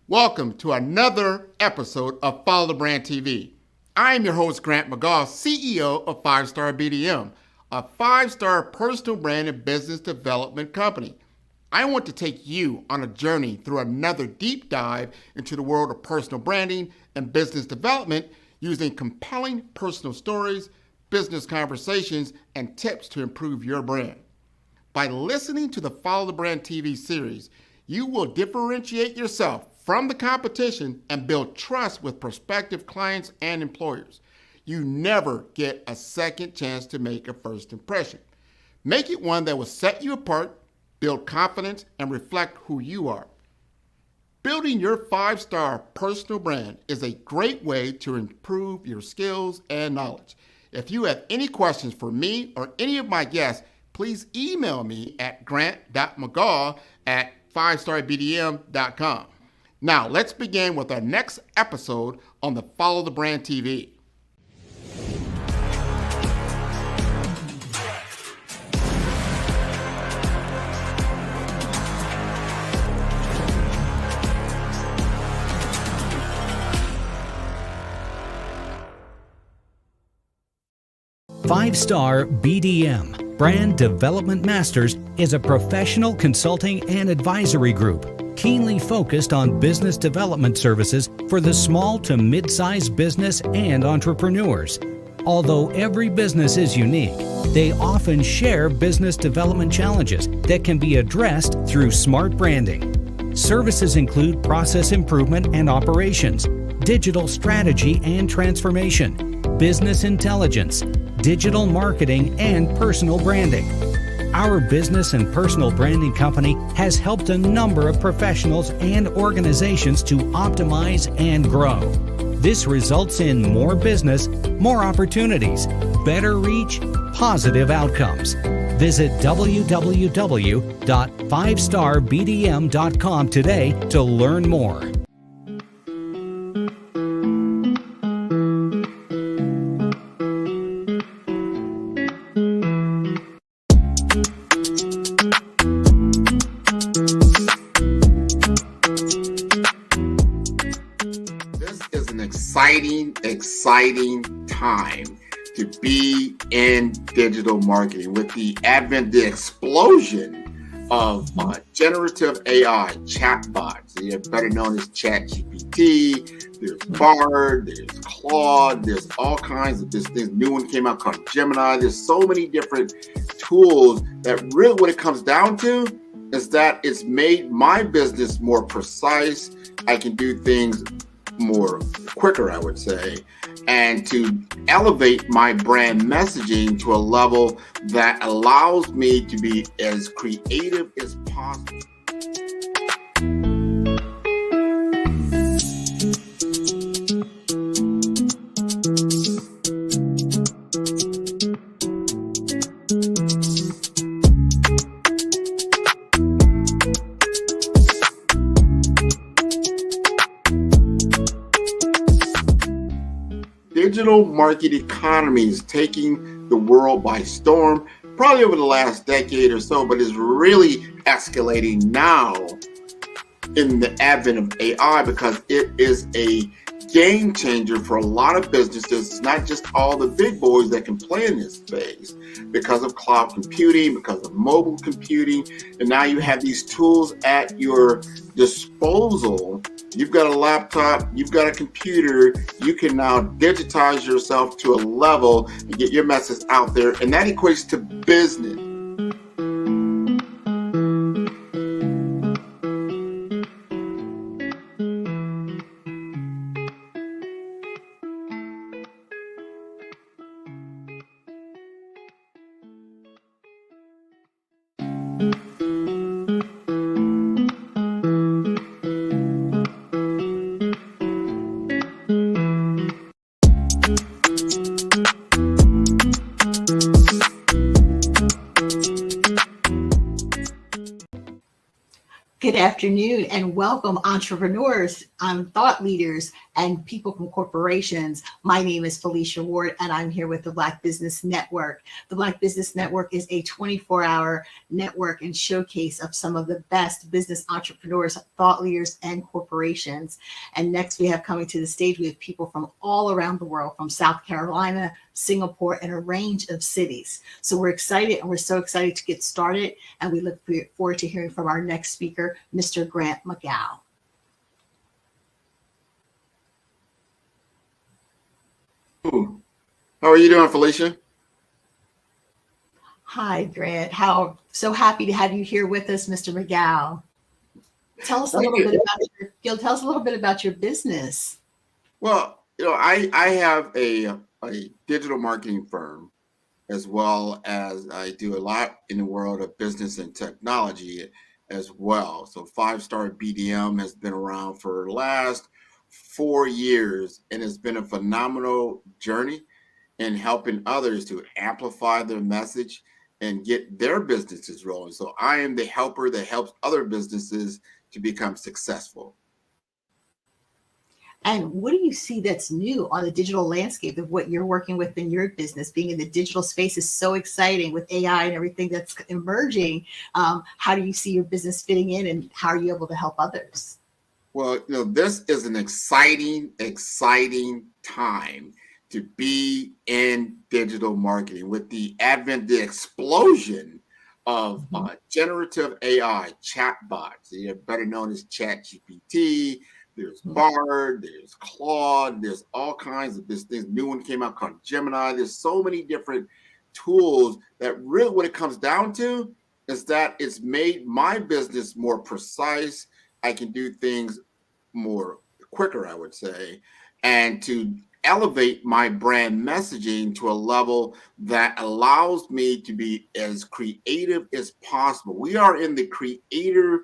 Welcome to another episode of Follow the Brand TV. I am your host, Grant McGaugh, CEO of 5-Star BDM, a 5-star personal brand and business development company. I want to take you on a journey through another deep dive into the world of personal branding and business development using compelling personal stories, business conversations, and tips to improve your brand. By listening to the Follow the Brand TV series, you will differentiate yourself from the competition and build trust with prospective clients and employers. You never get a second chance to make a first impression. Make it one that will set you apart, build confidence, and reflect who you are. Building your 5-star personal brand is a great way to improve your skills and knowledge. If you have any questions for me or any of my guests, please email me at grant.mcgaugh@5starbdm.com. Now, let's begin with our next episode on the Follow the Brand TV. Five-Star BDM, Brand Development Masters, is a professional consulting and advisory group keenly focused on business development services for the small to mid-sized business and entrepreneurs. Although every business is unique, they often share business development challenges that can be addressed through smart branding. Services include process improvement and operations, digital strategy and transformation, business intelligence, digital marketing, and personal branding. Our business and personal branding company has helped a number of professionals and organizations to optimize and grow. This results in more business, more opportunities, better reach, positive outcomes. Visit www.5starbdm.com today to learn more. Exciting time to be in digital marketing with the advent, the explosion of generative AI chatbots. They're better known as ChatGPT. There's Bard, there's Claude, there's all kinds of this new one came out called Gemini. There's so many different tools that really what it comes down to is that it's made my business more precise. I can do things more quicker, I would say, and to elevate my brand messaging to a level that allows me to be as creative as possible. Digital market economy is taking the world by storm, probably over the last decade or so, but is really escalating now in the advent of AI because it is a game changer for a lot of businesses. It's not just all the big boys that can play in this space because of cloud computing, because of mobile computing, and now you have these tools at your disposal. You've got a laptop, you've got a computer, you can now digitize yourself to a level and get your message out there, and that equates to business. Good afternoon and welcome, entrepreneurs, thought leaders, and people from corporations. My name is Felicia Ward, and I'm here with the Black Business Network. The Black Business Network is a 24-hour network and showcase of some of the best business entrepreneurs, thought leaders, and corporations. And next we have coming to the stage, we have people from all around the world, from South Carolina, Singapore, and a range of cities. So we're excited, and we're so excited to get started, and we look forward to hearing from our next speaker, Mr. Grant McGow. How are you doing, Felicia? Hi, Grant. So happy to have you here with us, Mr. McGow. Tell us a little bit about your business. Well, I have a digital marketing firm, as well as I do a lot in the world of business and technology as well. So 5-Star BDM has been around for the last 4 years, and it's been a phenomenal journey in helping others to amplify their message and get their businesses rolling. So I am the helper that helps other businesses to become successful. And what do you see that's new on the digital landscape of what you're working with in your business? Being in the digital space is so exciting with AI and everything that's emerging. How do you see your business fitting in, and how are you able to help others? Well, this is an exciting time to be in digital marketing with the the explosion of generative AI chatbots, better known as ChatGPT. There's Bard, there's Claude, there's all kinds of this new one came out called Gemini. There's so many different tools that really what it comes down to is that it's made my business more precise. I can do things more quicker, I would say, and to elevate my brand messaging to a level that allows me to be as creative as possible. We are in the creator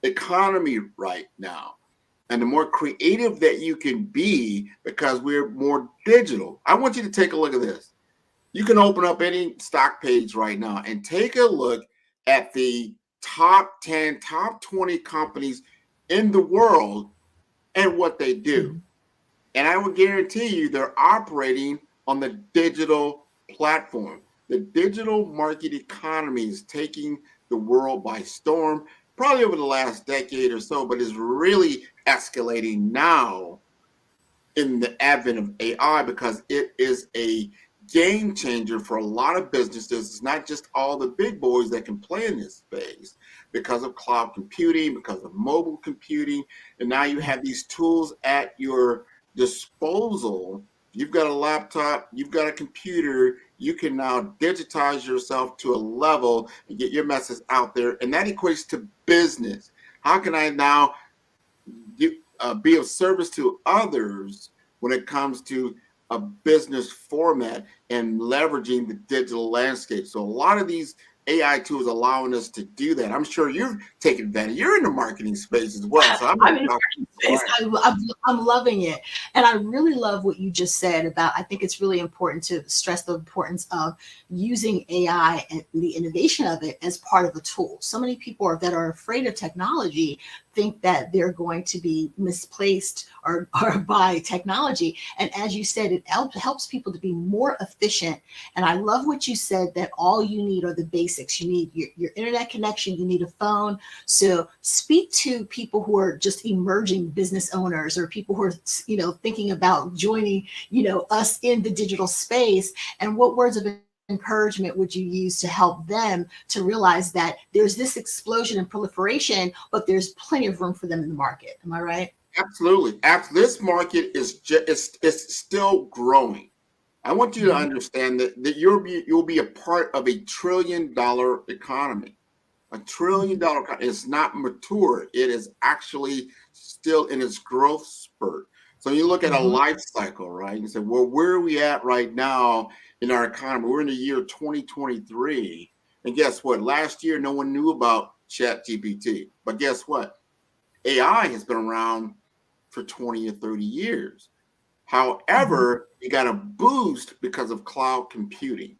economy right now. And the more creative that you can be, because we're more digital. I want you to take a look at this. You can open up any stock page right now and take a look at the top 10, top 20 companies in the world and what they do. And I will guarantee you they're operating on the digital platform. The digital market economy is taking the world by storm, probably over the last decade or so, but is really escalating now in the advent of AI, because it is a game changer for a lot of businesses. It's not just all the big boys that can play in this space because of cloud computing, because of mobile computing. And now you have these tools at your disposal. You've got a laptop, you've got a computer, you can now digitize yourself to a level and get your message out there. And that equates to business. How can I now be of service to others when it comes to a business format and leveraging the digital landscape? So a lot of these AI tools allowing us to do that. I'm sure you're taking advantage. You're in the marketing space as well. So I'm in the marketing space. I'm loving it. And I really love what you just said about, I think it's really important to stress the importance of using AI and the innovation of it as part of a tool. So many people that are afraid of technology think that they're going to be misplaced or by technology. And as you said, it helps people to be more efficient. And I love what you said, that all you need are the basics. You need your internet connection, you need a phone. So speak to people who are just emerging business owners, or people who are, thinking about joining, us in the digital space. And what words of encouragement would you use to help them to realize that there's this explosion and proliferation, but there's plenty of room for them in the market? Am I right? Absolutely. This market is it's still growing. I want you to understand that you'll be a part of $1 trillion economy. $1 trillion is not mature. It is actually still in its growth spurt. So you look at a life cycle, right? You say, well, where are we at right now in our economy? We're in the year 2023. And guess what? Last year, no one knew about ChatGPT. But guess what? AI has been around for 20 or 30 years. However, you got a boost because of cloud computing,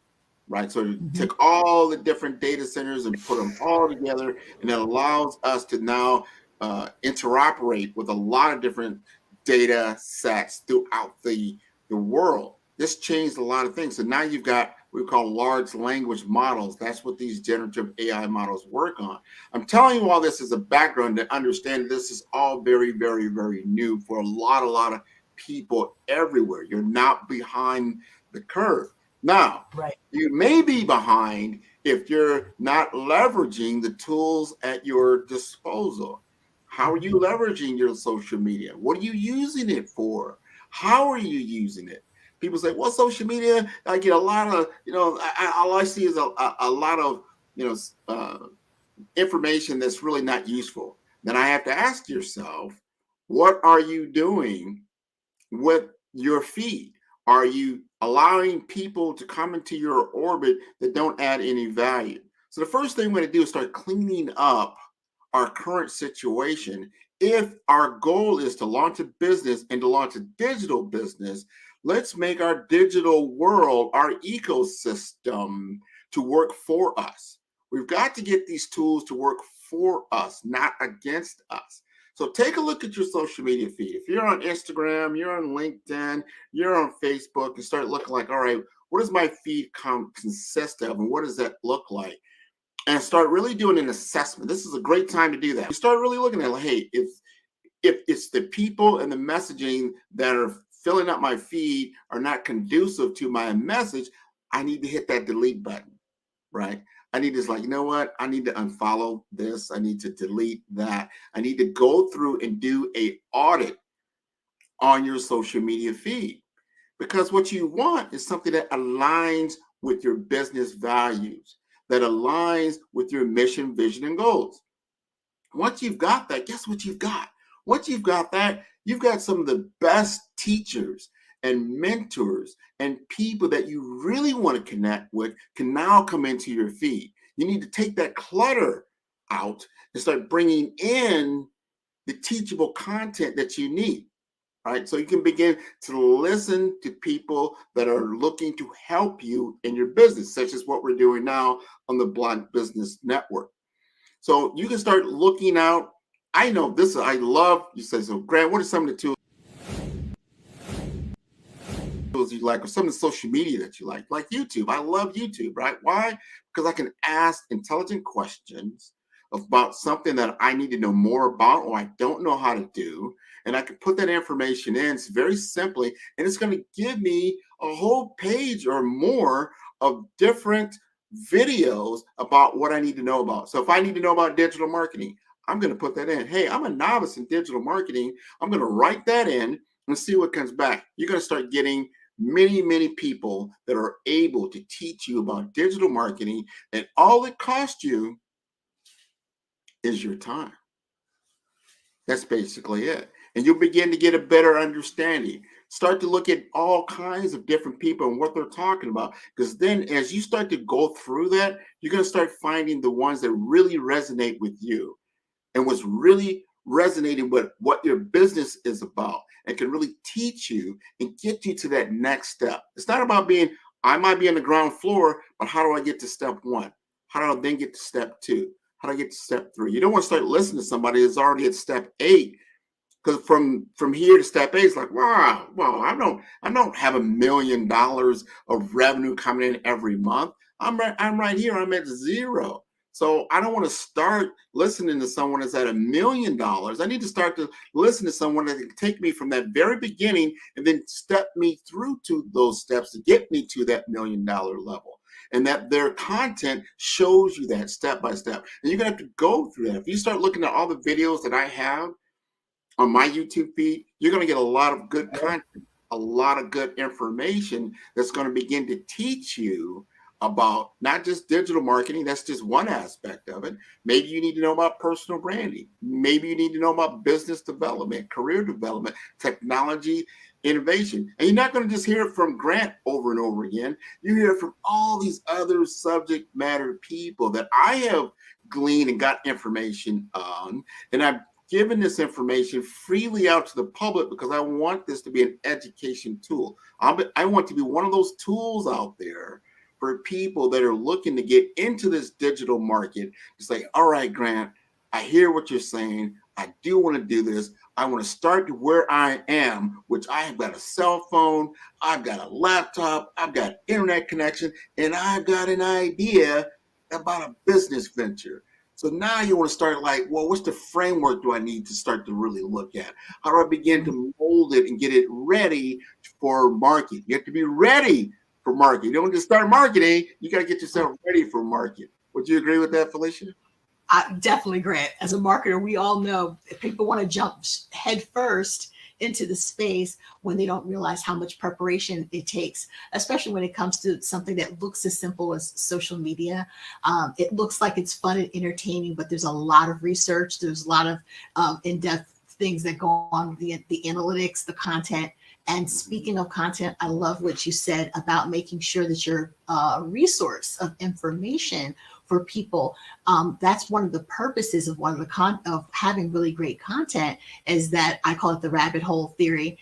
right? So you took all the different data centers and put them all together, and it allows us to now interoperate with a lot of different data sets throughout the world. This changed a lot of things. So now you've got what we call large language models. That's what these generative AI models work on. I'm telling you all this as a background to understand this is all very, very, very new for a lot of people everywhere. You're not behind the curve. Now, Right. you may be behind if you're not leveraging the tools at your disposal. How are you leveraging your social media? What are you using it for? How are you using it? People say, well, social media, I get a lot of, all I see is a lot of, information that's really not useful. Then I have to ask yourself, what are you doing with your feed? Are you allowing people to come into your orbit that don't add any value? So the first thing we're going to do is start cleaning up our current situation. If our goal is to launch a business and to launch a digital business, let's make our digital world, our ecosystem, to work for us. We've got to get these tools to work for us, not against us. So take a look at your social media feed. If you're on Instagram, you're on LinkedIn, you're on Facebook, and start looking like, all right, what does my feed consist of, and what does that look like? And start really doing an assessment. This is a great time to do that. You start really looking at, like, hey, if it's the people and the messaging that are filling up my feed are not conducive to my message, I need to hit that delete button, right? I need to, like, you know what? I need to unfollow this. I need to delete that. I need to go through and do a audit on your social media feed, because what you want is something that aligns with your business values, that aligns with your mission, vision, and goals. Once you've got that, guess what you've got? Once you've got that, you've got some of the best teachers and mentors and people that you really want to connect with can now come into your feed. You need to take that clutter out and start bringing in the teachable content that you need. Right, so you can begin to listen to people that are looking to help you in your business, such as what we're doing now on the Black Business Network. So you can start looking out. I know this, I love, you say, so Grant, what are some of the tools you like, or some of the social media that you like YouTube? I love YouTube, right? Why? Because I can ask intelligent questions about something that I need to know more about or I don't know how to do. And I can put that information in very simply, and it's going to give me a whole page or more of different videos about what I need to know about. So if I need to know about digital marketing, I'm going to put that in. Hey, I'm a novice in digital marketing. I'm going to write that in and see what comes back. You're going to start getting many people that are able to teach you about digital marketing, and all it costs you is your time. That's basically it. And you'll begin to get a better understanding. Start to look at all kinds of different people and what they're talking about. Because then as you start to go through that, you're going to start finding the ones that really resonate with you and what's really resonating with what your business is about, and can really teach you and get you to that next step. It's not about I might be on the ground floor, but how do I get to step one? How do I then get to step two? How do I get to step three? You don't want to start listening to somebody that's already at step 8, because from here to step 8, it's like, wow, I don't have $1 million of revenue coming in every month. I'm right here. I'm at 0. So I don't want to start listening to someone that's at $1 million. I need to start to listen to someone that can take me from that very beginning and then step me through to those steps to get me to that $1 million level. And that their content shows you that step by step. And you're going to have to go through that. If you start looking at all the videos that I have on my YouTube feed, you're going to get a lot of good content, a lot of good information that's going to begin to teach you about not just digital marketing. That's just one aspect of it. Maybe you need to know about personal branding. Maybe you need to know about business development, career development, technology, innovation. And you're not going to just hear it from Grant over and over again. You hear it from all these other subject matter people that I have gleaned and got information on. And I've given this information freely out to the public because I want this to be an education tool. I want to be one of those tools out there for people that are looking to get into this digital market to say, all right, Grant, I hear what you're saying. I do want to do this. I want to start where I am, which I have got a cell phone, I've got a laptop, I've got internet connection, and I've got an idea about a business venture. So now you want to start like, well, what's the framework do I need to start to really look at? How do I begin to mold it and get it ready for market? You have to be ready for market. You don't just start marketing, you got to get yourself ready for market. Would you agree with that, Felicia? I definitely, Grant. As a marketer, we all know if people want to jump head first into the space when they don't realize how much preparation it takes, especially when it comes to something that looks as simple as social media. It looks like it's fun and entertaining, but there's a lot of research. There's a lot of in-depth things that go on with the analytics, the content. And speaking of content, I love what you said about making sure that you're a resource of information for people. That's one of the purposes of of having really great content, is that I call it the rabbit hole theory.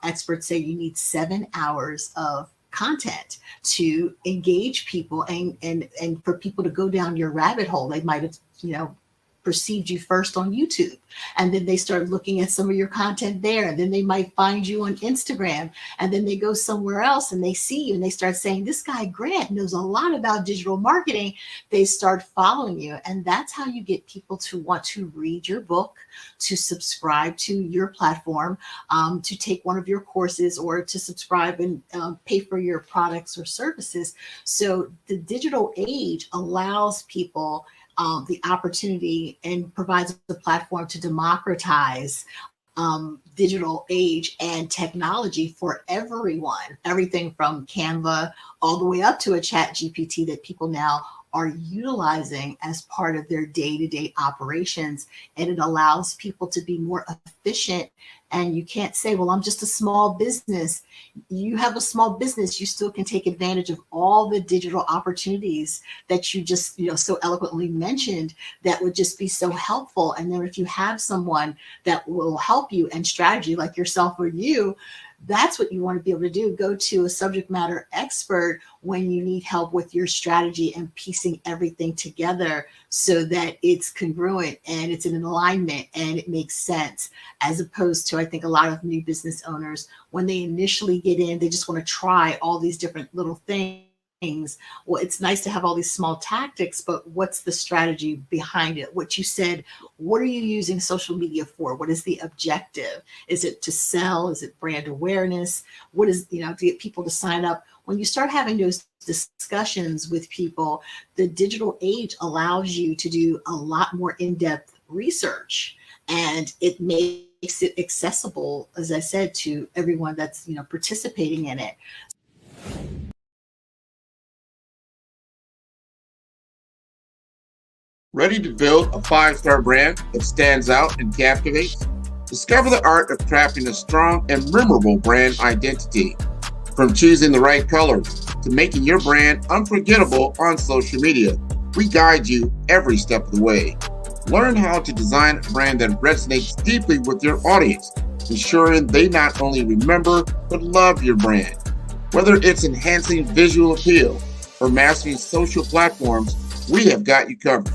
Experts say you need 7 hours of content to engage people and for people to go down your rabbit hole. They might have, perceived you first on YouTube, and then they start looking at some of your content there, and then they might find you on Instagram, and then they go somewhere else and they see you and they start saying, this guy Grant knows a lot about digital marketing. They start following you, and that's how you get people to want to read your book, to subscribe to your platform, to take one of your courses, or to subscribe and pay for your products or services. So the digital age allows people the opportunity and provides a platform to democratize digital age and technology for everyone, everything from Canva all the way up to a chat GPT that people now are utilizing as part of their day-to-day operations. And it allows people to be more efficient. And you can't say, well, I'm just a small business. You have a small business, you still can take advantage of all the digital opportunities that you just, so eloquently mentioned, that would just be so helpful. And then if you have someone that will help you and strategy like yourself or you, that's what you want to be able to do. Go to a subject matter expert when you need help with your strategy and piecing everything together so that it's congruent and it's in alignment and it makes sense, as opposed to, I think, a lot of new business owners, when they initially get in, they just want to try all these different little things. Well, it's nice to have all these small tactics, but what's the strategy behind it? What you said, what are you using social media for? What is the objective? Is it to sell? Is it brand awareness? What is, to get people to sign up? When you start having those discussions with people, the digital age allows you to do a lot more in-depth research, and it makes it accessible, as I said, to everyone that's, participating in it. Ready to build a 5-star brand that stands out and captivates? Discover the art of crafting a strong and memorable brand identity. From choosing the right colors to making your brand unforgettable on social media, we guide you every step of the way. Learn how to design a brand that resonates deeply with your audience, ensuring they not only remember but love your brand. Whether it's enhancing visual appeal or mastering social platforms, we have got you covered.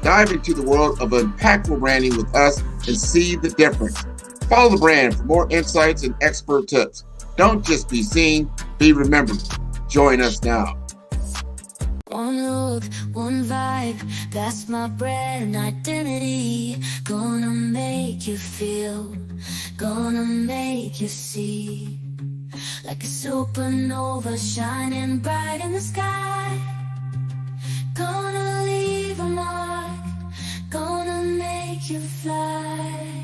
Dive into the world of impactful branding with us and see the difference. Follow the brand for more insights and expert tips. Don't just be seen, be remembered. Join us now. One look, one vibe, that's my brand identity. Gonna make you feel, gonna make you see. Like a supernova shining bright in the sky. Gonna leave a mark, gonna make you fly.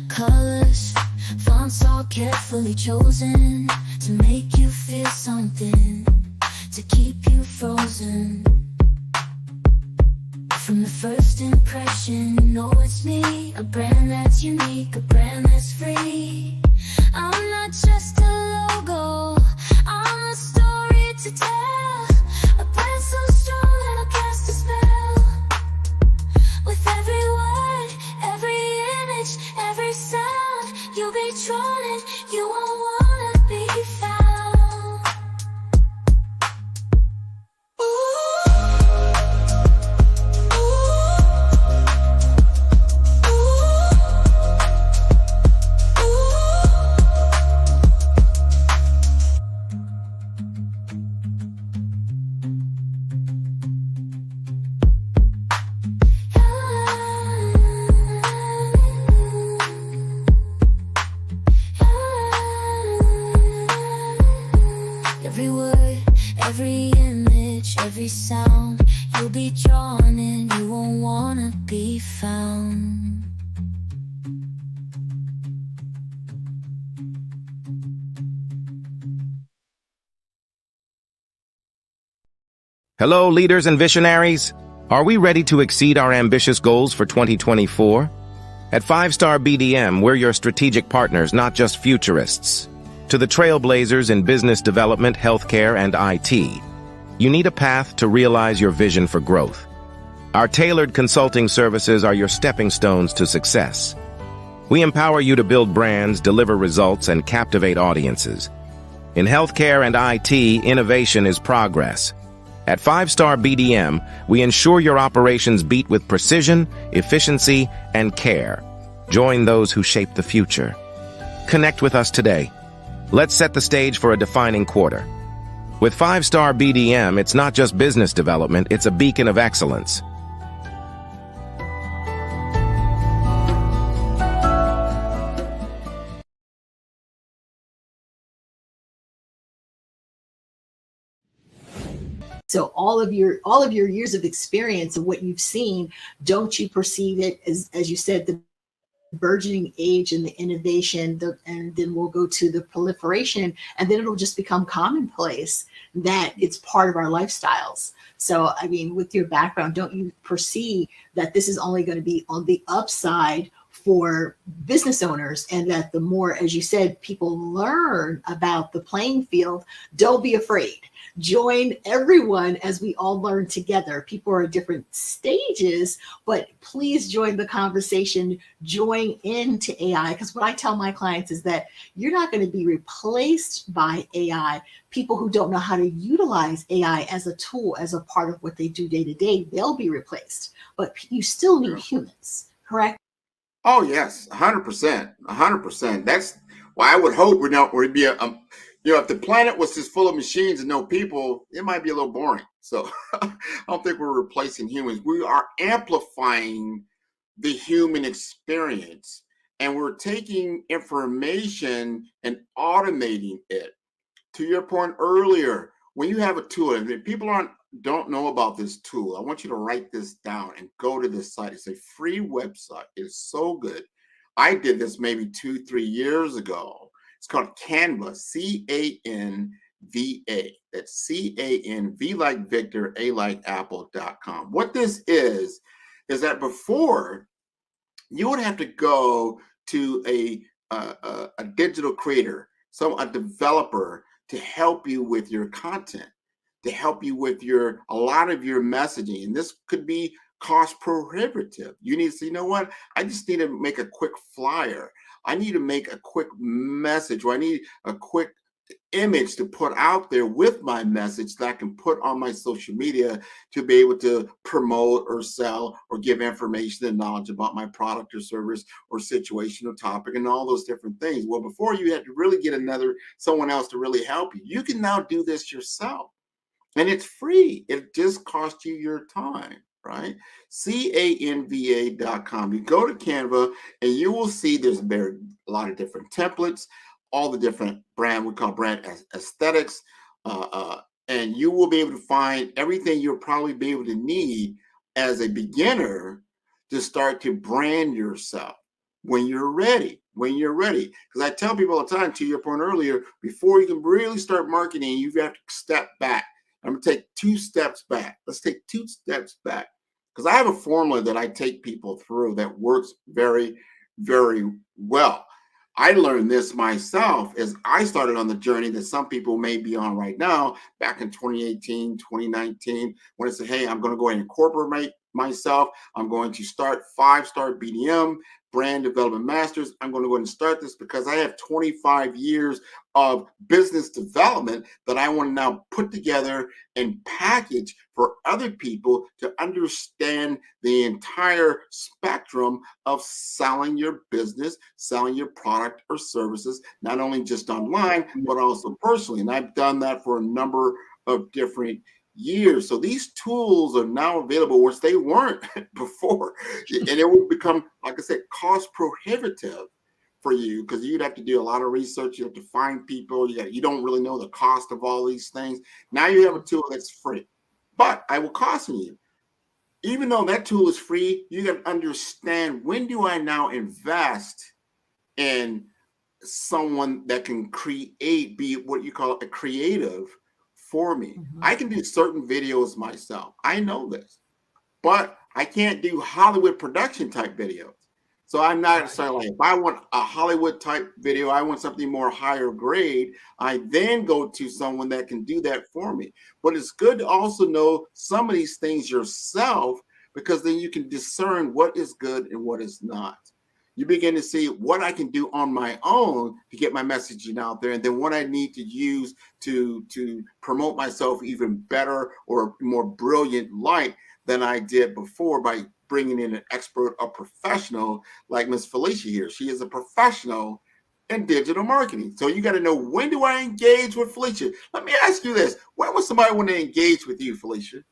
Colors, fonts all carefully chosen to make you feel something, to keep you frozen. From the first impression, you know it's me. A brand that's unique, a brand that's free. I'm not just a logo, I'm a story to tell. A brand so strong that I'll cast a spell. With every word, every image, every sound, you'll be drawn in, you won't wanna be found. Ooh. Ooh. Ooh. Every image, every sound, you'll be drawn in, you won't wanna be found. Hello, leaders and visionaries. Are we ready to exceed our ambitious goals for 2024? At 5-Star BDM, we're your strategic partners, not just futurists. To the trailblazers in business development, healthcare, and IT, you need a path to realize your vision for growth. Our tailored consulting services are your stepping stones to success. We empower you to build brands, deliver results, and captivate audiences. In healthcare and IT, innovation is progress. At 5-Star BDM, we ensure your operations beat with precision, efficiency, and care. Join those who shape the future. Connect with us today. Let's set the stage for a defining quarter. With 5-Star BDM, it's not just business development, it's a beacon of excellence. So all of your years of experience and what you've seen, don't you perceive it as you said, the burgeoning age and the innovation, and then we'll go to the proliferation, and then it'll just become commonplace that it's part of our lifestyles. So, I mean, with your background, don't you perceive that this is only going to be on the upside for business owners, and that the more, as you said, people learn about the playing field, don't be afraid. Join everyone as we all learn together. People are at different stages, but please join the conversation, join into AI. Because what I tell my clients is that you're not going to be replaced by AI. People who don't know how to utilize AI as a tool, as a part of what they do day to day, they'll be replaced. But you still need humans, correct? Oh yes, 100%, 100%. That's why I would hope we'd be if the planet was just full of machines and no people, it might be a little boring. So I don't think we're replacing humans. We are amplifying the human experience, and we're taking information and automating it. To your point earlier, when you have a tool, and if people don't know about this tool, I want you to write this down and go to this site. It's a free website. It's so good. I did this maybe 2-3 years ago. It's called Canva, C-A-N-V-A. That's C-A-N-V like Victor, A like Apple.com. What this is that before you would have to go to a digital creator, a developer, to help you with your content, to help you with a lot of your messaging. And this could be cost prohibitive. You need to say, you know what? I just need to make a quick flyer. I need to make a quick message, or I need a quick image to put out there with my message that I can put on my social media to be able to promote or sell or give information and knowledge about my product or service or situation or topic and all those different things. Well, before you had to really get someone else to really help you. You can now do this yourself, and it's free. It just costs you your time, right? Canva.com. You go to Canva and you will see there's a lot of different templates, all the different we call brand aesthetics, and you will be able to find everything you'll probably be able to need as a beginner to start to brand yourself when you're ready. Because I tell people all the time, to your point earlier, before you can really start marketing, you have to step back. I'm going to take 2 steps back. Let's take 2 steps back. Because I have a formula that I take people through that works very, very well. I learned this myself as I started on the journey that some people may be on right now, back in 2018, 2019, when I said, hey, I'm going to go ahead and incorporate myself. I'm going to start 5-Star BDM, Brand Development Masters. I'm going to go ahead and start this because I have 25 years of business development that I want to now put together and package for other people to understand the entire spectrum of selling your business, selling your product or services, not only just online, but also personally. And I've done that for a number of different years. So these tools are now available, which they weren't before. And it will become, like I said, cost prohibitive for you because you'd have to do a lot of research. You have to find people. You don't really know the cost of all these things. Now you have a tool that's free. But I will caution you, even though that tool is free, you got to understand, when do I now invest in someone that can create, be what you call a creative for me? I can do certain videos myself. I know this, but I can't do Hollywood production type videos. So I'm not saying, like, if I want a Hollywood type video, I want something more higher grade, I then go to someone that can do that for me. But it's good to also know some of these things yourself, because then you can discern what is good and what is not. You begin to see what I can do on my own to get my messaging out there, and then what I need to use to promote myself even better or more brilliant light than I did before, by bringing in an expert, a professional like Miss Felicia here. She is a professional in digital marketing. So you got to know, when do I engage with Felicia? Let me ask you this. When would somebody want to engage with you, Felicia?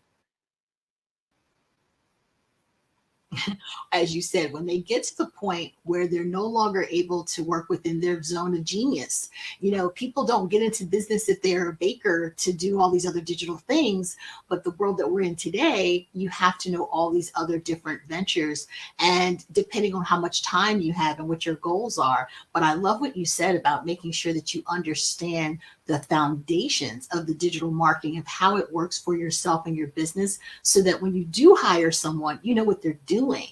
As you said, when they get to the point where they're no longer able to work within their zone of genius. People don't get into business if they're a baker to do all these other digital things, but the world that we're in today, you have to know all these other different ventures, and depending on how much time you have and what your goals are. But I love what you said about making sure that you understand the foundations of the digital marketing, of how it works for yourself and your business, so that when you do hire someone, you know what they're doing.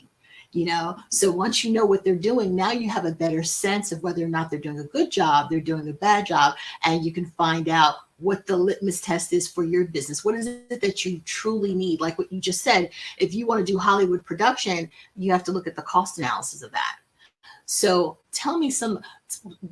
So once you know what they're doing, now you have a better sense of whether or not they're doing a good job, they're doing a bad job, and you can find out what the litmus test is for your business. What is it that you truly need? Like what you just said, if you want to do Hollywood production, you have to look at the cost analysis of that. So tell me some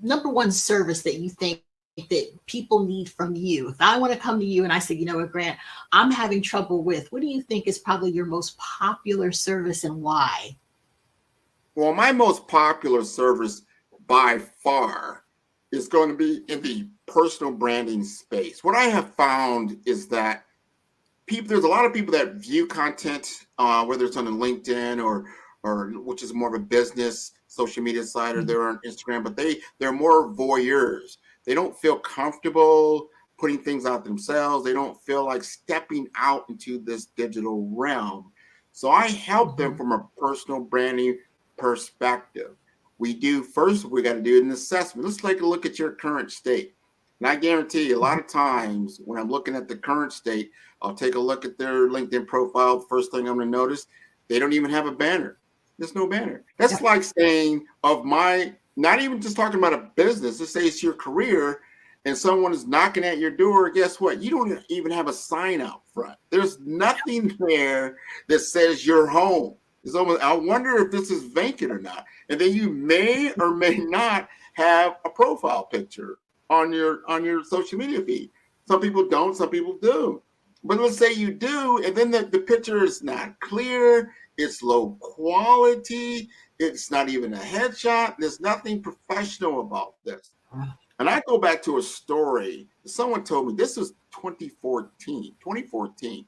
number one service that you think that people need from you. If I want to come to you and I say, what, Grant, I'm having trouble with, what do you think is probably your most popular service, and why? Well, my most popular service by far is going to be in the personal branding space. What I have found is that there's a lot of people that view content, whether it's on LinkedIn or which is more of a business social media site, or they're on Instagram, but they're more voyeurs. They don't feel comfortable putting things out themselves. They don't feel like stepping out into this digital realm. So I help them from a personal branding perspective. We got to do an assessment. Let's take a look at your current state. And I guarantee you, a lot of times when I'm looking at the current state, I'll take a look at their LinkedIn profile. The first thing I'm going to notice, they don't even have a banner. There's no banner. That's like saying not even just talking about a business. Let's say it's your career and someone is knocking at your door. Guess what? You don't even have a sign out front. There's nothing there that says you're home. I wonder if this is vacant or not. And then you may or may not have a profile picture on your social media feed. Some people don't, some people do. But let's say you do, and then the picture is not clear, it's low quality, it's not even a headshot. There's nothing professional about this. And I go back to a story. Someone told me, this was 2014.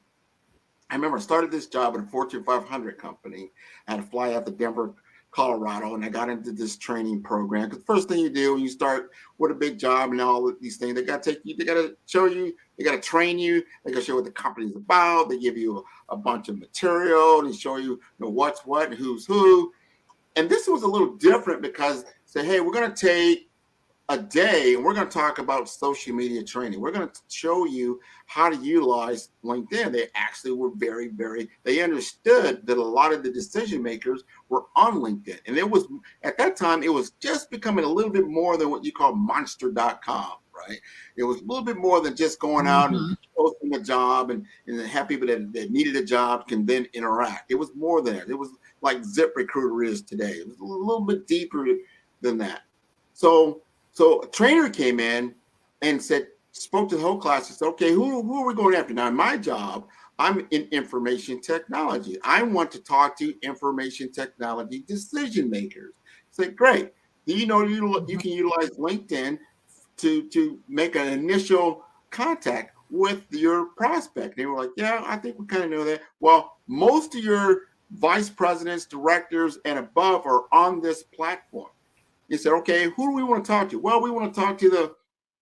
I remember I started this job at a Fortune 500 company. I had to fly out to Denver, Colorado, and I got into this training program. Because the first thing you do when you start with a big job and all of these things, they got to take you, they got to show you, they got to train you, they got to show you what the company's about. They give you a bunch of material and show you, what's what and who's who. And this was a little different because say, hey, we're going to take a day and we're going to talk about social media training. We're going to show you how to utilize LinkedIn. They actually were they understood that a lot of the decision makers were on LinkedIn. And at that time, it was just becoming a little bit more than what you call monster.com, right? It was a little bit more than just going out and posting a job and have people that needed a job can then interact. It was more than that. It was like ZipRecruiter is today. It was a little bit deeper than that. So a trainer came in and spoke to the whole class and said, okay, who are we going after? Now, in my job, I'm in information technology. I want to talk to information technology decision makers. I said, great. Do you know you can utilize LinkedIn to make an initial contact with your prospect? They were like, yeah, I think we kind of know that. Well, most of your vice presidents, directors, and above are on this platform. He said, okay, who do we want to talk to? Well, we want to talk to the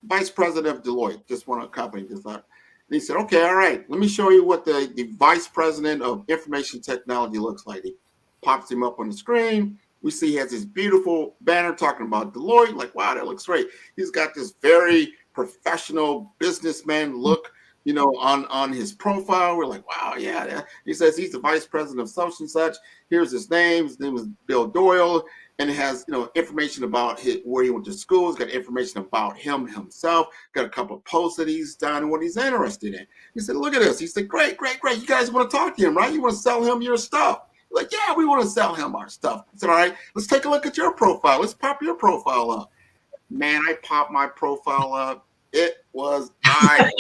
vice president of Deloitte, just one of the company. And he said, okay, all right, let me show you what the vice president of information technology looks like. He pops him up on the screen. We see he has this beautiful banner talking about Deloitte. Like, wow, that looks great. He's got this very professional businessman look, on his profile. We're like, wow, yeah. He says he's the vice president of such and such. Here's his name. His name is Bill Doyle. And it has, information about where he went to school. It's got information about himself. Got a couple of posts that he's done and what he's interested in. He said, look at this. He said, great. You guys want to talk to him, right? You want to sell him your stuff. Like, yeah, we want to sell him our stuff. I said, all right, let's take a look at your profile. Let's pop your profile up. Man, I popped my profile up. It was my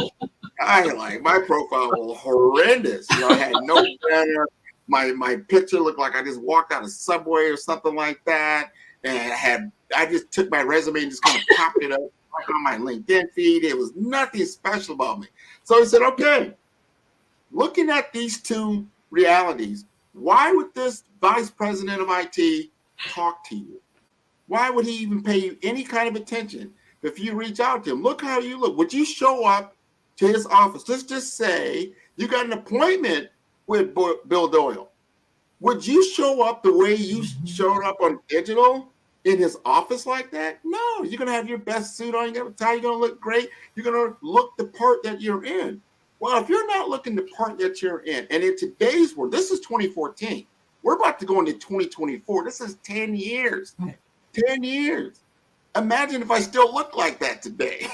profile was horrendous. I had no banner. My picture looked like I just walked out of Subway or something like that. And I just took my resume and just kind of popped it up on my LinkedIn feed. It was nothing special about me. So he said, okay, looking at these two realities, why would this vice president of IT talk to you? Why would he even pay you any kind of attention if you reach out to him? Look how you look. Would you show up to his office? Let's just say you got an appointment with Bill Doyle. Would you show up the way you showed up on digital in his office like that? No, you're going to have your best suit on. You're going to tie. You're going to look great. You're going to look the part that you're in. Well, if you're not looking the part that you're in, and in today's world, this is 2014. We're about to go into 2024. This is 10 years. 10 years. Imagine if I still look like that today.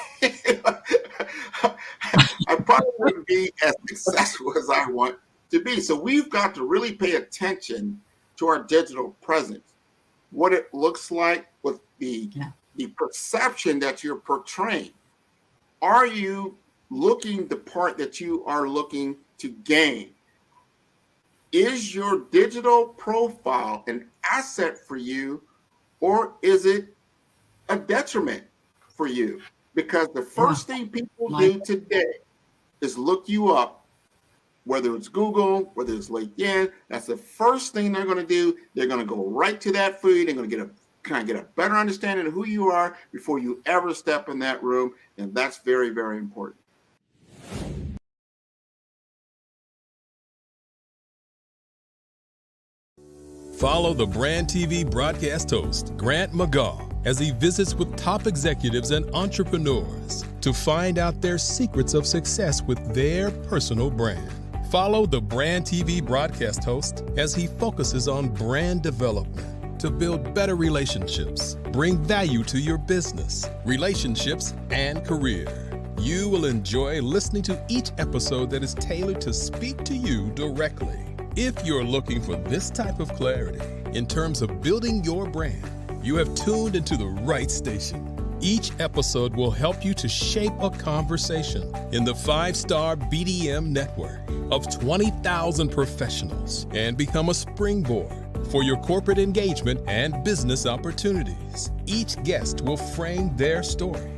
I probably wouldn't be as successful as I want to be. So we've got to really pay attention to our digital presence, what it looks like with the perception that you're portraying. Are you looking the part that you are looking to gain? Is your digital profile an asset for you, or is it a detriment for you? Because the first thing people do today is look you up, whether it's Google, whether it's LinkedIn. That's the first thing they're going to do. They're going to go right to that feed. They're going to get a better understanding of who you are before you ever step in that room. And that's very, very important. Follow the Brand TV broadcast host, Grant McGaw, as he visits with top executives and entrepreneurs to find out their secrets of success with their personal brand. Follow the Brand TV broadcast host as he focuses on brand development to build better relationships, bring value to your business, relationships, and career. You will enjoy listening to each episode that is tailored to speak to you directly. If you're looking for this type of clarity in terms of building your brand, you have tuned into the right station. Each episode will help you to shape a conversation in the 5-star BDM network of 20,000 professionals and become a springboard for your corporate engagement and business opportunities. Each guest will frame their story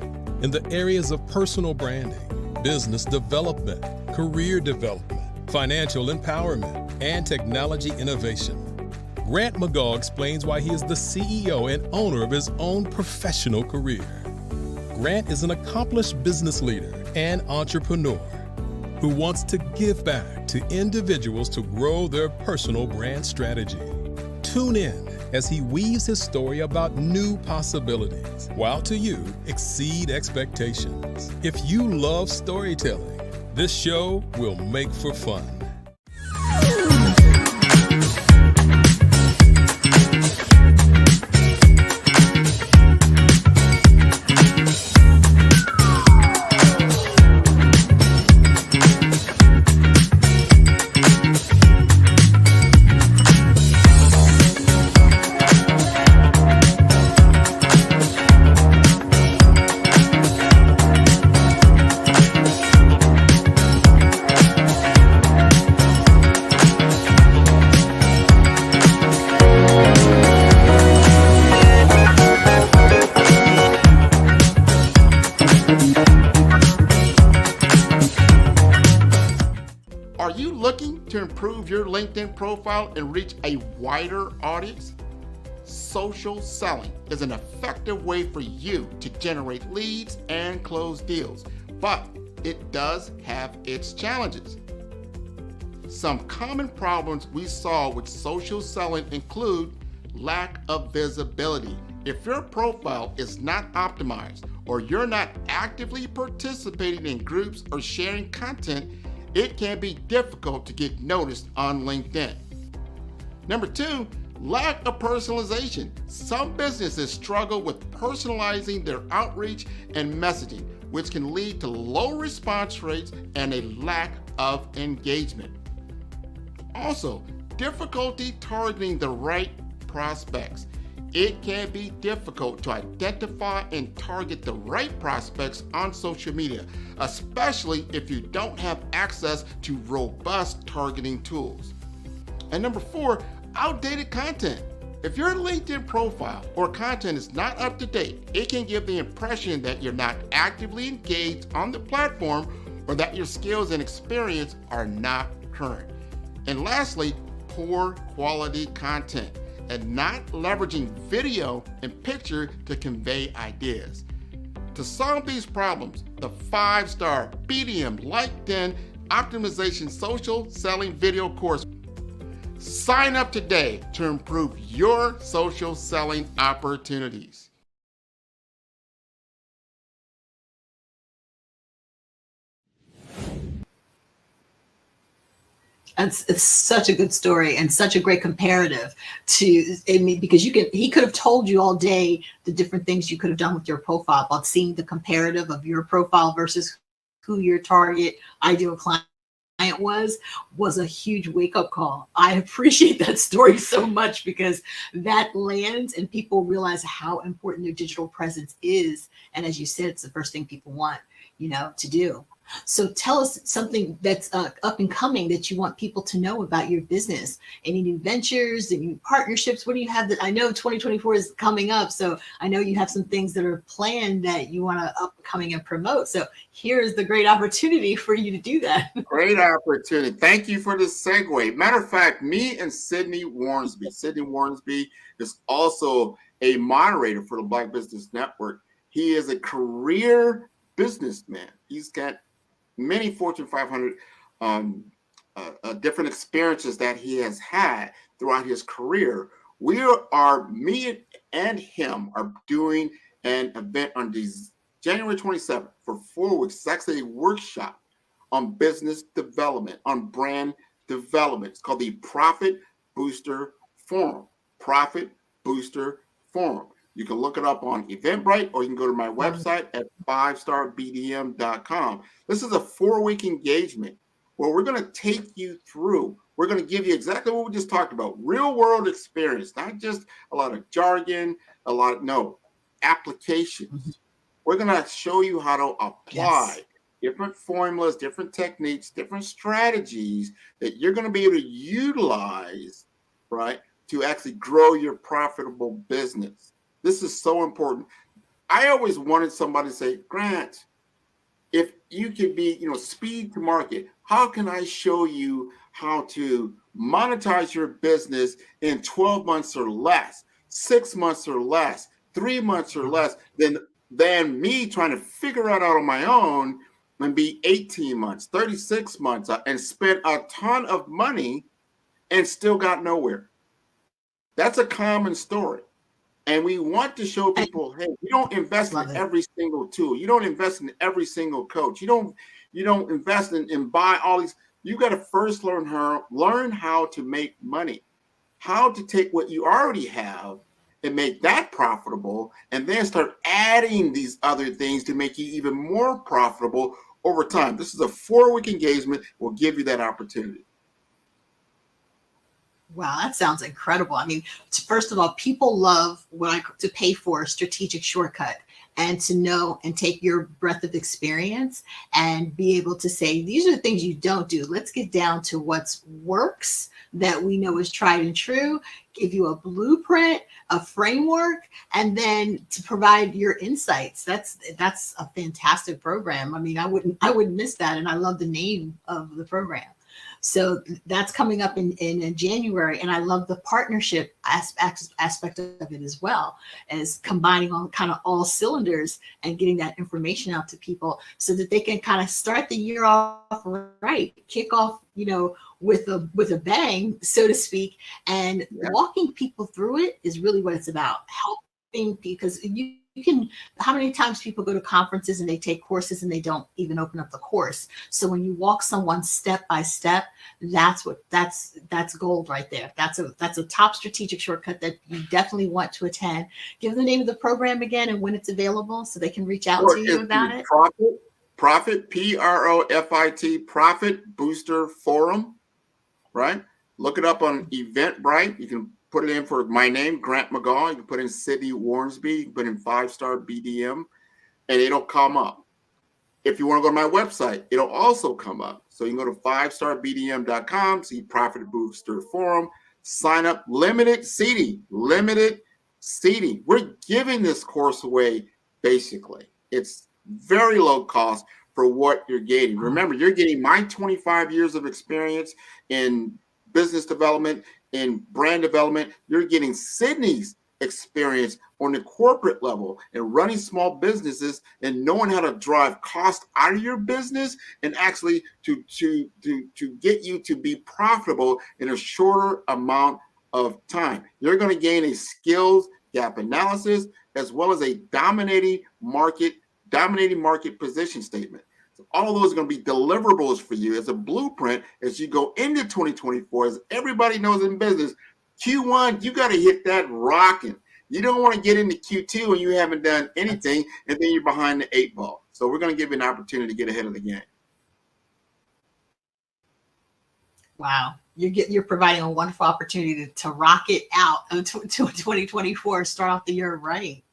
in the areas of personal branding, business development, career development, financial empowerment, and technology innovation. Grant McGaw explains why he is the CEO and owner of his own professional career. Grant is an accomplished business leader and entrepreneur who wants to give back to individuals to grow their personal brand strategy. Tune in as he weaves his story about new possibilities, while to you exceed expectations. If you love storytelling, this show will make for fun. Are you looking to improve your LinkedIn profile and reach a wider audience? social selling is an effective way for you to generate leads and close deals, but it does have its challenges. Some common problems we saw with social selling include lack of visibility. If your profile is not optimized or you're not actively participating in groups or sharing content, it can be difficult to get noticed on LinkedIn. Number 2, lack of personalization. Some businesses struggle with personalizing their outreach and messaging, which can lead to low response rates and a lack of engagement. Also, difficulty targeting the right prospects. It can be difficult to identify and target the right prospects on social media, especially if you don't have access to robust targeting tools. And number 4, outdated content. If your LinkedIn profile or content is not up to date, it can give the impression that you're not actively engaged on the platform or that your skills and experience are not current. And lastly, poor quality content and not leveraging video and picture to convey ideas. To solve these problems, the 5-star BDM LinkedIn Optimization Social Selling Video course. Sign up today to improve your social selling opportunities. It's such a good story and such a great comparative to, I mean, because he could have told you all day the different things you could have done with your profile, but seeing the comparative of your profile versus who your target ideal client was a huge wake-up call. I appreciate that story so much because that lands and people realize how important their digital presence is. And as you said, it's the first thing people want, to do. So tell us something that's up and coming that you want people to know about your business. Any new ventures, any new partnerships? What do you have that I know 2024 is coming up. So I know you have some things that are planned that you want to upcoming and promote. So here's the great opportunity for you to do that. Great opportunity. Thank you for this segue. Matter of fact, me and Sydney Warnsby is also a moderator for the Black Business Network. He is a career businessman. He's got many Fortune 500 different experiences that he has had throughout his career. Me and him are doing an event on January 27th for 4 weeks. It's actually a workshop on business development, on brand development. It's called the Profit Booster Forum. Profit Booster Forum. You can look it up on Eventbrite, or you can go to my website at 5starbdm.com. This is a 4-week engagement where we're going to take you through. We're going to give you exactly what we just talked about, real world experience, not just a lot of jargon, applications. We're going to show you how to apply different formulas, different techniques, different strategies that you're going to be able to utilize, right, to actually grow your profitable business. This is so important. I always wanted somebody to say, Grant, if you could be, speed to market, how can I show you how to monetize your business in 12 months or less, 6 months or less, 3 months or less than me trying to figure it out on my own and be 18 months, 36 months and spend a ton of money and still got nowhere. That's a common story. And we want to show people, hey, you don't invest in every single tool. You don't invest in every single coach. You don't invest in buy all these. You got to first learn how to make money, how to take what you already have and make that profitable, and then start adding these other things to make you even more profitable over time. This is a 4-week engagement. We'll give you that opportunity. Wow, that sounds incredible. I mean, first of all, people love to pay for a strategic shortcut and to know and take your breadth of experience and be able to say, these are the things you don't do. Let's get down to what works that we know is tried and true, give you a blueprint, a framework, and then to provide your insights. That's a fantastic program. I mean, I wouldn't miss that. And I love the name of the program. So that's coming up in January. And I love the partnership aspect of it as well, as combining on kind of all cylinders and getting that information out to people so that they can kind of start the year off right, kick off, with a bang, so to speak. And walking people through it is really what it's about. Helping, because you can, how many times people go to conferences and they take courses and they don't even open up the course. So when you walk someone step by step, that's gold right there. That's a top strategic shortcut that you definitely want to attend. Give the name of the program again and when it's available so they can reach out to you about it. Profit, PROFIT, Profit Booster Forum, right? Look it up on Eventbrite. You can put it in for my name, Grant McGaw. You can put in Sydney Warnsby. You can put in 5-Star BDM, and it'll come up. If you want to go to my website, it'll also come up. So you can go to 5starbdm.com, see Profit Booster Forum, sign up, limited seating. We're giving this course away, basically. It's very low cost for what you're getting. Remember, you're getting my 25 years of experience in business development, in brand development. You're getting Sydney's experience on the corporate level and running small businesses and knowing how to drive cost out of your business and actually to get you to be profitable in a shorter amount of time. You're going to gain a skills gap analysis as well as a dominating market position statement. So all of those are going to be deliverables for you as a blueprint as you go into 2024. As everybody knows in business, Q1, you got to hit that rocking. You don't want to get into Q2 and you haven't done anything, and then you're behind the 8 ball. So we're going to give you an opportunity to get ahead of the game. Wow. You're providing a wonderful opportunity to rock it out to 2024, start off the year right.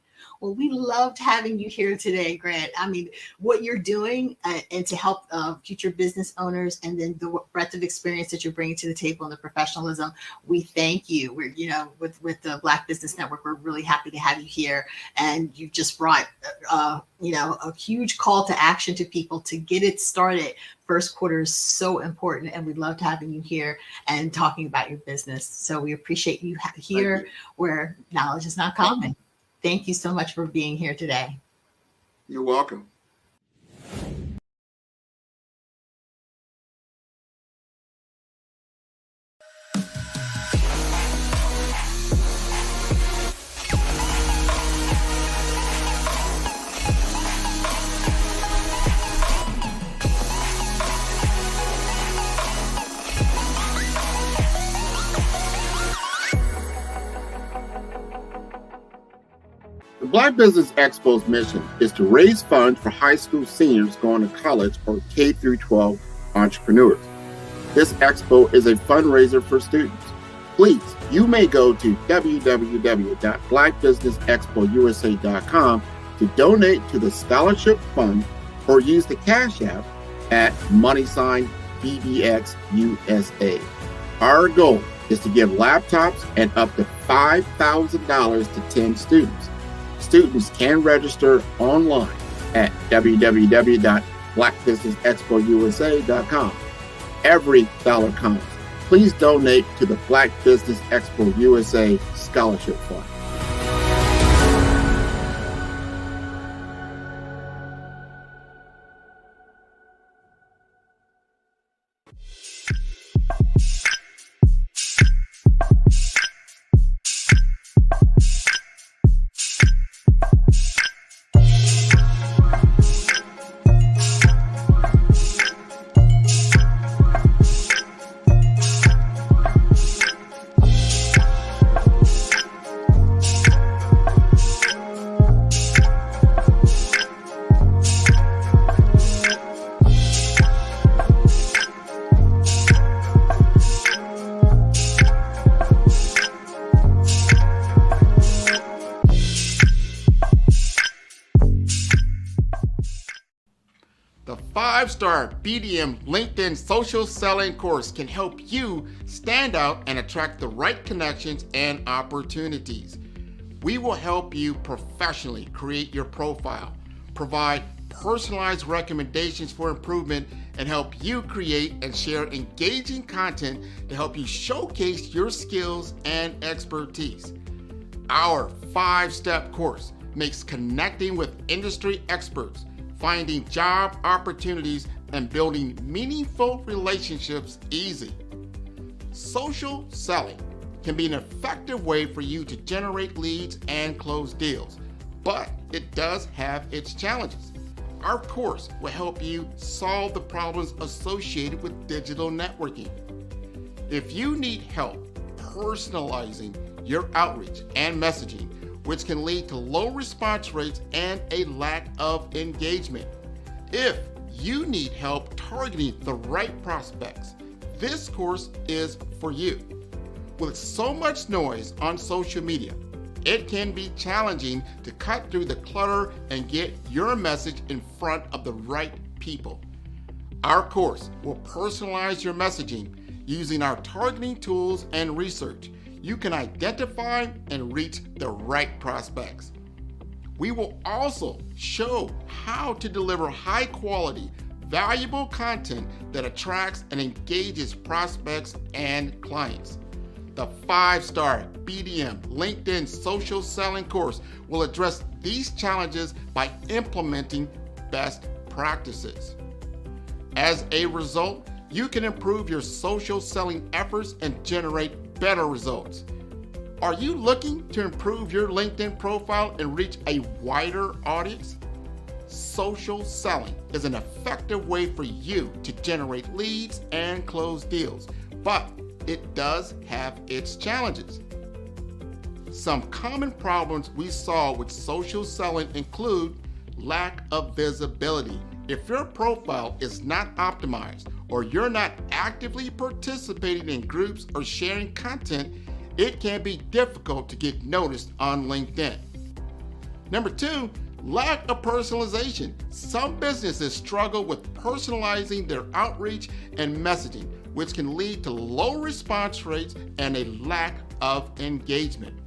Well, we loved having you here today, Grant. I mean, what you're doing and to help future business owners, and then the breadth of experience that you're bringing to the table and the professionalism, we thank you. We're, with the Black Business Network, we're really happy to have you here. And you just brought, a huge call to action to people to get it started. First quarter is so important, and we loved having you here and talking about your business. So we appreciate you here where knowledge is not common. Thank you so much for being here today. You're welcome. The Black Business Expo's mission is to raise funds for high school seniors going to college or K through 12 entrepreneurs. This expo is a fundraiser for students. Please, you may go to www.blackbusinessexpousa.com to donate to the scholarship fund or use the Cash App at $BBXUSA. Our goal is to give laptops and up to $5,000 to 10 students. Students can register online at www.blackbusinessexpousa.com. Every dollar counts. Please donate to the Black Business Expo USA Scholarship Fund. The 5-Star BDM LinkedIn Social Selling course can help you stand out and attract the right connections and opportunities. We will help you professionally create your profile, provide personalized recommendations for improvement, and help you create and share engaging content to help you showcase your skills and expertise. Our 5-step course makes connecting with industry experts, finding job opportunities, and building meaningful relationships easy. Social selling can be an effective way for you to generate leads and close deals, but it does have its challenges. Our course will help you solve the problems associated with digital networking. If you need help personalizing your outreach and messaging, which can lead to low response rates and a lack of engagement. If you need help targeting the right prospects, this course is for you. With so much noise on social media, it can be challenging to cut through the clutter and get your message in front of the right people. Our course will personalize your messaging using our targeting tools and research. You can identify and reach the right prospects. We will also show how to deliver high quality, valuable content that attracts and engages prospects and clients. The 5-star BDM LinkedIn social selling course will address these challenges by implementing best practices. As a result, you can improve your social selling efforts and generate better results. Are you looking to improve your LinkedIn profile and reach a wider audience? Social selling is an effective way for you to generate leads and close deals, but it does have its challenges. Some common problems we saw with social selling include lack of visibility. If your profile is not optimized or you're not actively participating in groups or sharing content, it can be difficult to get noticed on LinkedIn. Number 2, lack of personalization. Some businesses struggle with personalizing their outreach and messaging, which can lead to low response rates and a lack of engagement.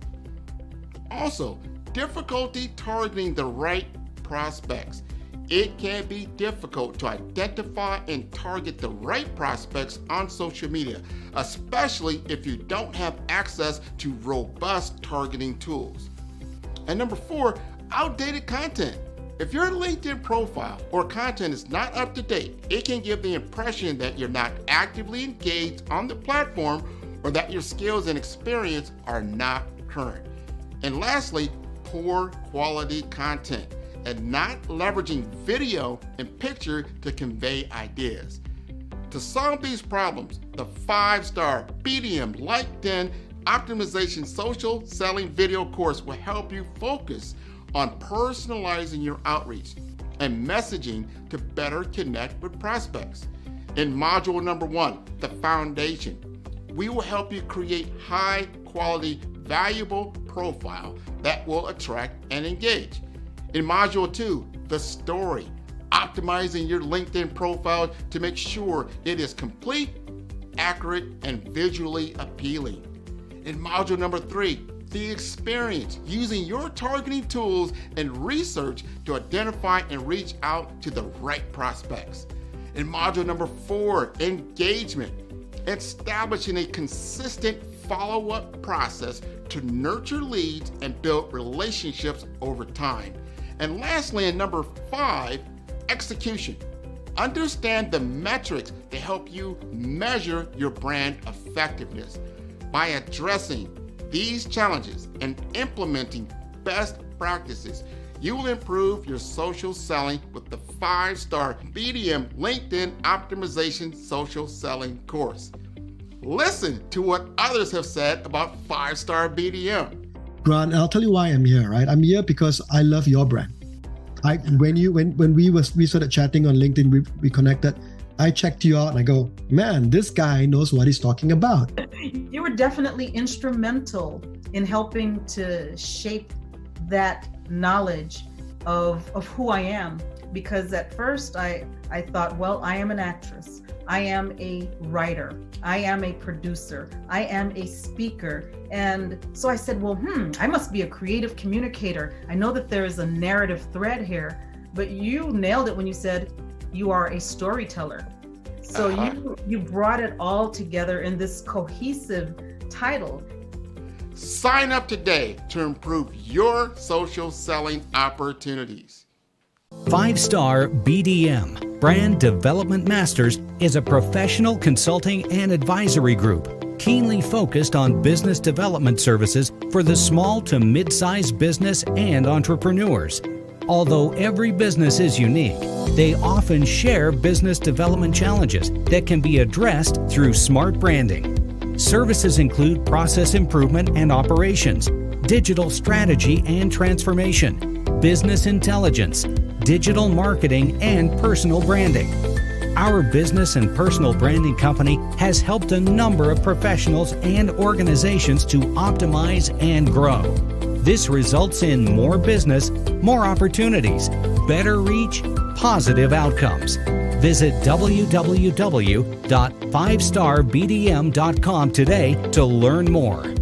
Also, difficulty targeting the right prospects. It can be difficult to identify and target the right prospects on social media, especially if you don't have access to robust targeting tools. And number 4, outdated content. If your LinkedIn profile or content is not up to date, it can give the impression that you're not actively engaged on the platform or that your skills and experience are not current. And lastly, poor quality content and not leveraging video and picture to convey ideas. To solve these problems, the 5-star BDM LinkedIn Optimization Social Selling Video course will help you focus on personalizing your outreach and messaging to better connect with prospects. In module number 1, the foundation, we will help you create high quality, valuable profile that will attract and engage. In module 2, the story, optimizing your LinkedIn profile to make sure it is complete, accurate, and visually appealing. In module number 3, the experience, using your targeting tools and research to identify and reach out to the right prospects. In module number 4, engagement, establishing a consistent follow-up process to nurture leads and build relationships over time. And lastly, in number 5, execution. Understand the metrics to help you measure your brand effectiveness. By addressing these challenges and implementing best practices, you will improve your social selling with the 5-star BDM LinkedIn Optimization Social Selling course. Listen to what others have said about 5-star BDM. Grant, I'll tell you why I'm here, right? I'm here because I love your brand. When we started chatting on LinkedIn, we connected. I checked you out and I go, man, this guy knows what he's talking about. You were definitely instrumental in helping to shape that knowledge of who I am. Because at first I thought, well, I am an actress. I am a writer. I am a producer. I am a speaker. And so I said, well, I must be a creative communicator. I know that there is a narrative thread here. but you nailed it when you said you are a storyteller. So you brought it all together in this cohesive title. Sign up today to improve your social selling opportunities. 5-Star BDM, Brand Development Masters, is a professional consulting and advisory group keenly focused on business development services for the small to mid-sized business and entrepreneurs. Although every business is unique, they often share business development challenges that can be addressed through smart branding. Services include process improvement and operations, digital strategy and transformation, business intelligence, digital marketing, and personal branding. Our business and personal branding company has helped a number of professionals and organizations to optimize and grow. This results in more business, more opportunities, better reach, positive outcomes. Visit www.5starbdm.com today to learn more.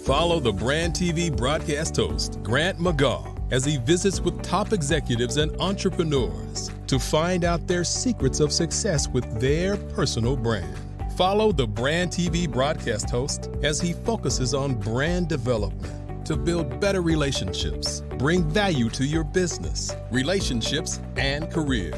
Follow the Brand TV broadcast host, Grant McGaw, as he visits with top executives and entrepreneurs to find out their secrets of success with their personal brand. Follow the Brand TV broadcast host as he focuses on brand development to build better relationships, bring value to your business, relationships, and career.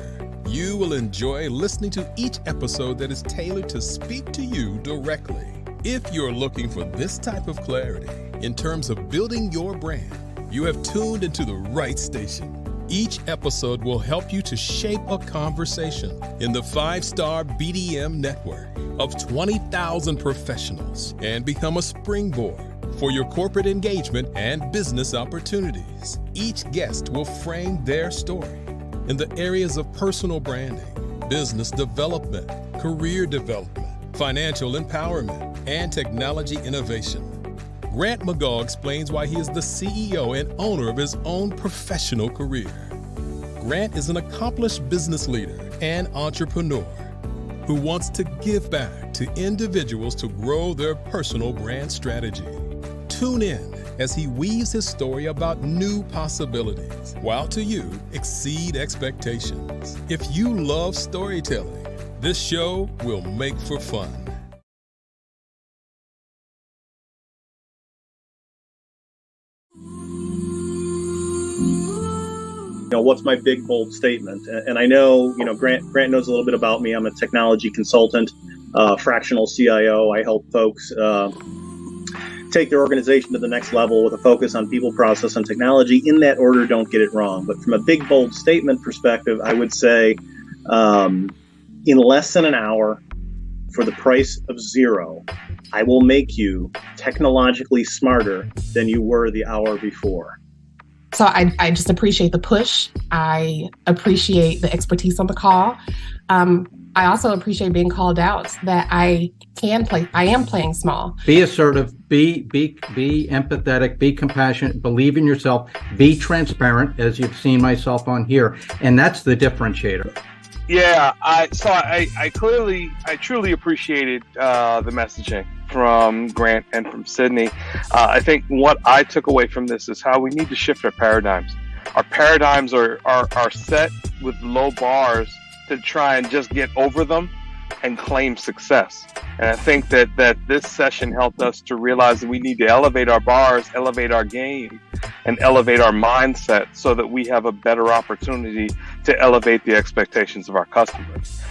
You will enjoy listening to each episode that is tailored to speak to you directly. If you're looking for this type of clarity in terms of building your brand, you have tuned into the right station. Each episode will help you to shape a conversation in the 5-Star BDM network of 20,000 professionals and become a springboard for your corporate engagement and business opportunities. Each guest will frame their story in the areas of personal branding, business development, career development, financial empowerment, and technology innovation. Grant McGaw explains why he is the CEO and owner of his own professional career. Grant is an accomplished business leader and entrepreneur who wants to give back to individuals to grow their personal brand strategy. Tune in as he weaves his story about new possibilities, while to you exceed expectations. If you love storytelling, this show will make for fun. What's my big bold statement? And I know, Grant knows a little bit about me. I'm a technology consultant, fractional CIO. I help folks take their organization to the next level with a focus on people, process, and technology. In that order, don't get it wrong. But from a big bold statement perspective, I would say in less than an hour, for the price of zero, I will make you technologically smarter than you were the hour before. So I just appreciate the push. I appreciate the expertise on the call. I also appreciate being called out that I am playing small. Be assertive, be empathetic, be compassionate, believe in yourself, be transparent, as you've seen myself on here. And that's the differentiator. Yeah, I truly appreciated the messaging from Grant and from Sydney. I think what I took away from this is how we need to shift our paradigms. Our paradigms are set with low bars to try and just get over them and claim success. And I think that this session helped us to realize that we need to elevate our bars, elevate our game, and elevate our mindset so that we have a better opportunity to elevate the expectations of our customers.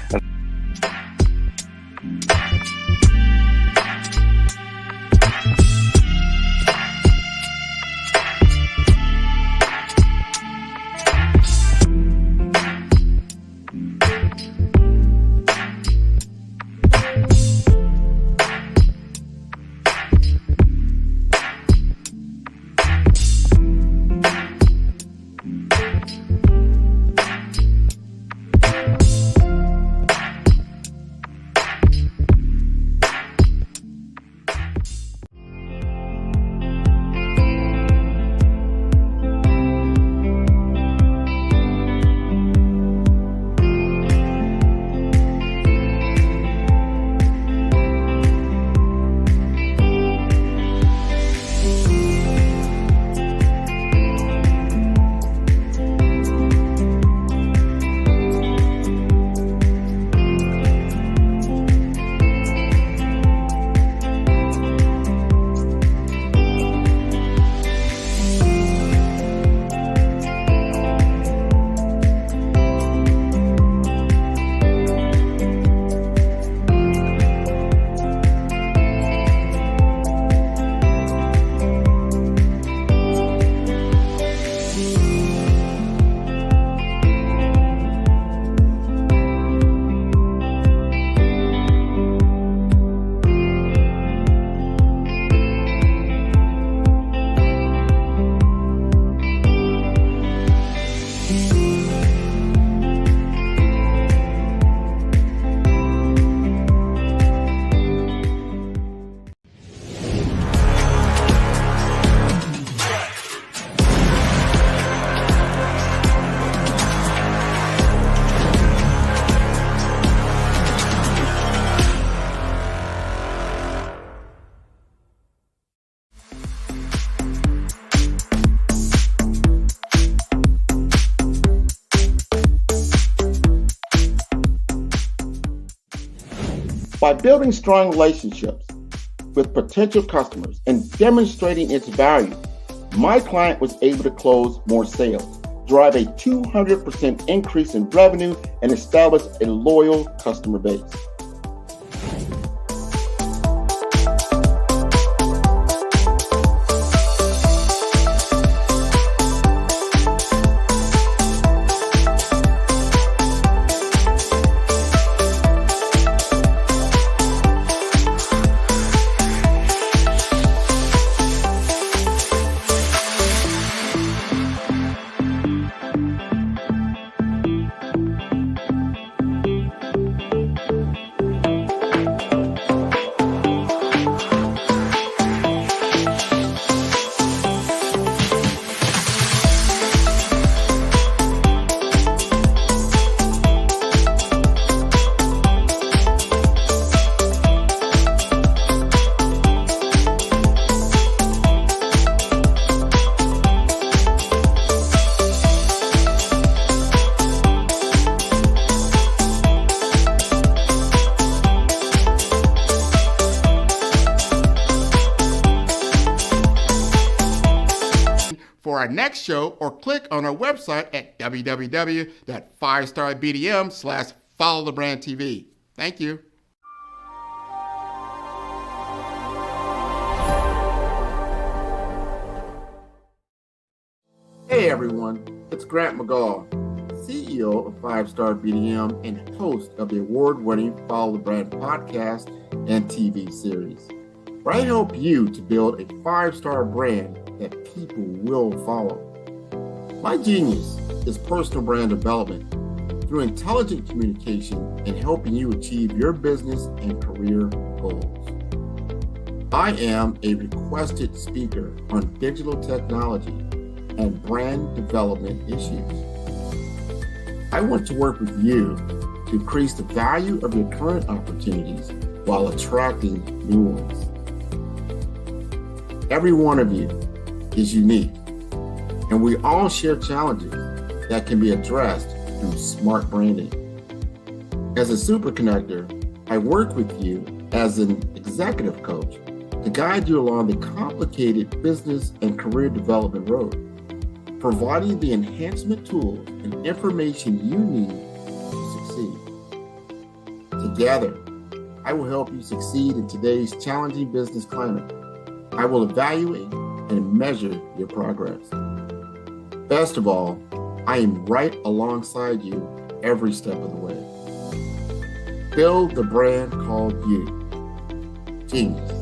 By building strong relationships with potential customers and demonstrating its value, my client was able to close more sales, drive a 200% increase in revenue, and establish a loyal customer base. For our next show, or click on our website at www.5starbdm/followthebrandtv. Thank you. Hey everyone, it's Grant McGaw, CEO of 5-Star BDM and host of the award-winning Follow the Brand podcast and TV series, where I help you to build a 5-star brand that people will follow. My genius is personal brand development through intelligent communication and helping you achieve your business and career goals. I am a requested speaker on digital technology and brand development issues. I want to work with you to increase the value of your current opportunities while attracting new ones. Every one of you is unique, and we all share challenges that can be addressed through smart branding. As a super connector, I work with you as an executive coach to guide you along the complicated business and career development road, providing the enhancement tools and information you need to succeed. Together, I will help you succeed in today's challenging business climate. I will evaluate and measure your progress. Best of all, I am right alongside you every step of the way. Build the brand called you. Genius.